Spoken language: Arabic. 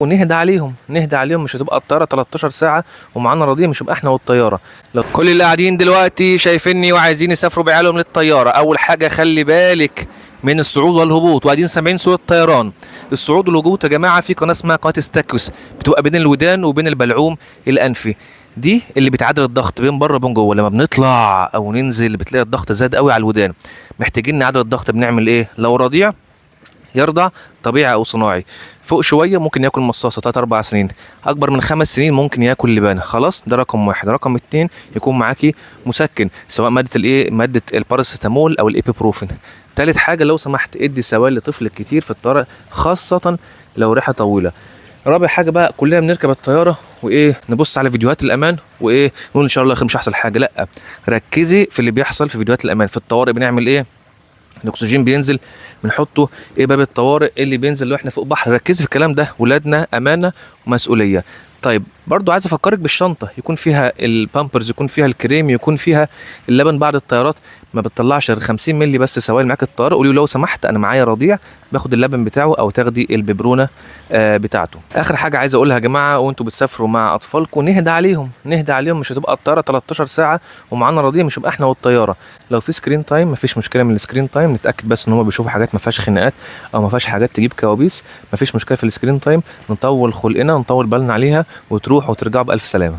ونهدى عليهم، نهدى عليهم. مش هتبقى الطياره 13 ساعه ومعانا رضيع، مش هيبقى احنا والطياره. لو كل اللي قاعدين دلوقتي شايفيني وعايزين يسافروا بعيالهم للطياره، اول حاجه خلي بالك من الصعود والهبوط. وقاعدين سامعين صوت الطيران. الصعود والهبوط يا جماعه في قناه اسمها قناه ستاكوس، بتبقى بين الودان وبين البلعوم الانفي. دي اللي بتعادل الضغط بين بره وبين جوه. لما بنطلع او ننزل بتلاقي الضغط زاد قوي على الودان. محتاجين نعادل الضغط. بنعمل ايه؟ لو رضيع يرضع طبيعي او صناعي. فوق شويه ممكن ياكل مصاصه 3 4 سنين. اكبر من 5 سنين ممكن ياكل لبانه. خلاص، ده رقم واحد. رقم اتنين يكون معاكي مسكن، سواء ماده الايه، ماده الباراسيتامول او الايبيبروفين. تالت حاجه لو سمحت ادي سوائل لطفلك كتير في الطياره، خاصه لو رحله طويله. رابع حاجه بقى، كلنا بنركب الطياره وايه، نبص على فيديوهات الامان وايه، نقول ان شاء الله خير مش هيحصل حاجه. لا، ركزي في اللي بيحصل في فيديوهات الامان. في الطوارئ بنعمل ايه؟ الاكسجين بينزل بنحطه ايه، باب الطوارئ اللي بينزل لو احنا فوق بحر. ركزي في الكلام ده، ولادنا امانه ومسؤوليه. طيب برضو عايز افكرك بالشنطه، يكون فيها البامبرز، يكون فيها الكريم، يكون فيها اللبن. بعد الطيارات ما بتطلعش غير 50 مللي بس سوائل معاك الطياره. قولي لو سمحت انا معايا رضيع، باخد اللبن بتاعه او تاخدي الببرونه بتاعته. اخر حاجه عايز اقولها يا جماعه، وانتوا بتسافروا مع اطفالكم نهدى عليهم، نهدى عليهم. مش هتبقى الطياره 13 ساعه ومعانا رضيع، مش هيبقى احنا والطياره. لو في سكرين تايم مفيش مشكله من السكرين تايم، نتاكد بس ان هم بيشوفوا حاجات ما فيهاش خناقات او ما فيهاش حاجات تجيب كوابيس. مفيش مشكله في السكرين تايم، نطول خلقنا ونطول بالنا عليها وتروح وترجعوا بالف سلامه.